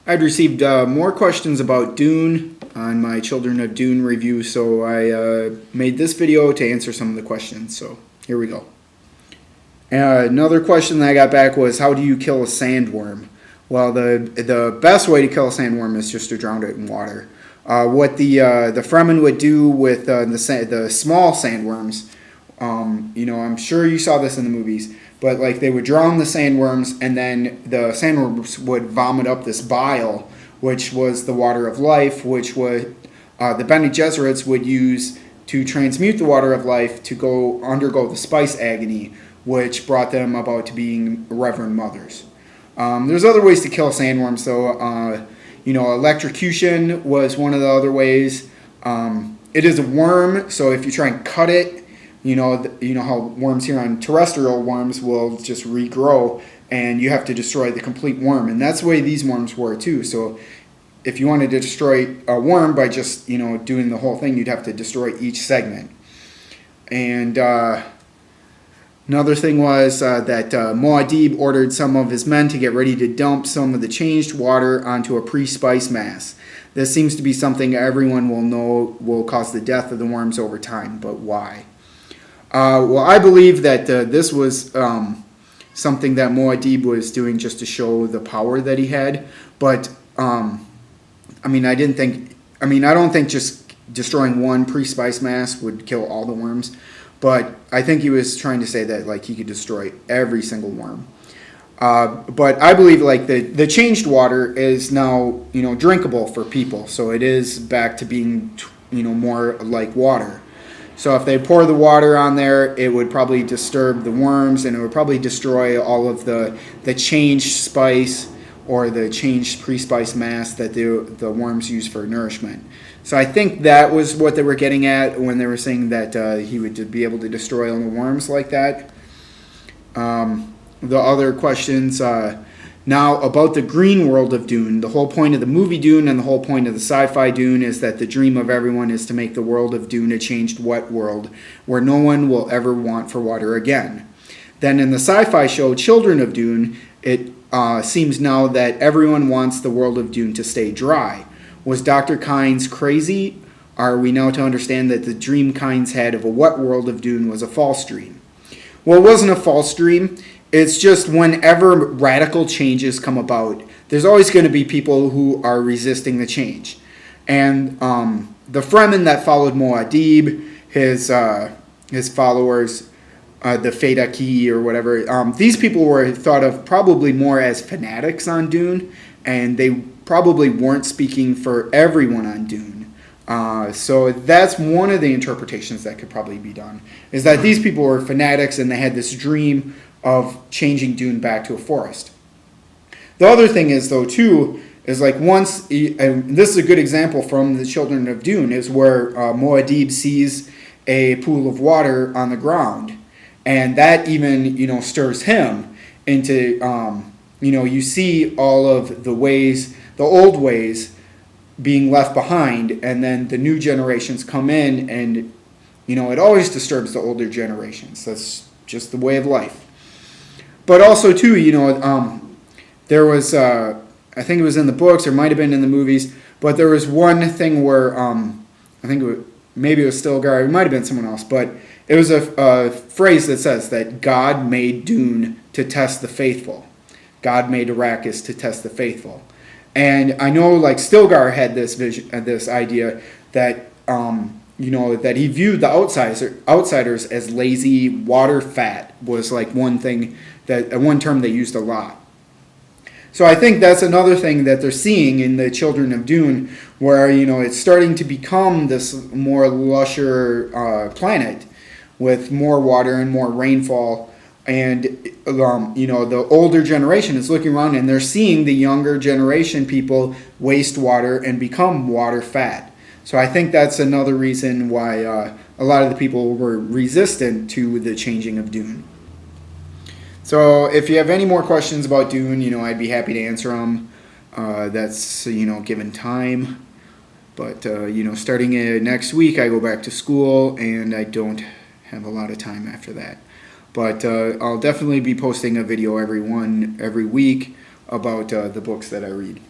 I'd received more questions about Dune on my Children of Dune review, so I made this video to answer some of the questions. So here we go. Another question that I got back was, how do you kill a sandworm? Well, the best way to kill a sandworm is just to drown it in water. What the Fremen would do with the small sandworms, I'm sure you saw this in the movies, but like they would drown the sandworms, and then the sandworms would vomit up this bile, which was the water of life, which would the Bene Gesserits would use to transmute the water of life to go undergo the spice agony, which brought them about to being Reverend Mothers. There's other ways to kill sandworms, though. Electrocution was one of the other ways. It is a worm, so if you try and cut it, you know how worms here on terrestrial worms will just regrow, and you have to destroy the complete worm, and that's the way these worms were too. So if you wanted to destroy a worm by just doing the whole thing, you'd have to destroy each segment. And another thing was that Muad'Dib ordered some of his men to get ready to dump some of the changed water onto a pre-spice mass. This seems to be something everyone will know will cause the death of the worms over time, but why? Well, I believe that this was something that Muad'Dib was doing just to show the power that he had, but I don't think just destroying one pre-spice mass would kill all the worms. But I think he was trying to say that like he could destroy every single worm. But I believe like the changed water is now drinkable for people, so it is back to being more like water. So if they pour the water on there, it would probably disturb the worms, and it would probably destroy all of the changed spice or the changed pre-spice mass that the worms use for nourishment. So I think that was what they were getting at when they were saying that he would be able to destroy all the worms like that. The other questions, now about the green world of Dune. The whole point of the movie Dune and the whole point of the sci-fi Dune is that the dream of everyone is to make the world of Dune a changed wet world where no one will ever want for water again. Then in the sci-fi show Children of Dune, it seems now that everyone wants the world of Dune to stay dry. Was Dr. Kynes crazy? Are we now to understand that the dream Kynes had of a wet world of Dune was a false dream? Well, it wasn't a false dream. It's just whenever radical changes come about, there's always going to be people who are resisting the change. And the Fremen that followed Muad'Dib, his followers, the Fedaki or whatever, these people were thought of probably more as fanatics on Dune, and they probably weren't speaking for everyone on Dune. So that's one of the interpretations that could probably be done, is that these people were fanatics and they had this dream of changing Dune back to a forest. The other thing is, though, too, is like once, and this is a good example from the Children of Dune, is where Muad'Dib sees a pool of water on the ground, and that even, stirs him into, you see all of the ways, the old ways being left behind, and then the new generations come in, and, it always disturbs the older generations. That's just the way of life. But also, too, there was, I think it was in the books, or might have been in the movies, but there was one thing where, I think maybe it was Stilgar, it might have been someone else, but it was a phrase that says that God made Dune to test the faithful. God made Arrakis to test the faithful. And I know, like, Stilgar had this vision, this idea that, that he viewed the outsiders as lazy, water fat was like one thing one term they used a lot. So I think that's another thing that they're seeing in the Children of Dune, where it's starting to become this more lusher planet with more water and more rainfall. And the older generation is looking around and they're seeing the younger generation people waste water and become water fat. So I think that's another reason why a lot of the people were resistant to the changing of Dune. So if you have any more questions about Dune, I'd be happy to answer them. That's, given time. But, starting next week, I go back to school, and I don't have a lot of time after that. But I'll definitely be posting a video every week about the books that I read.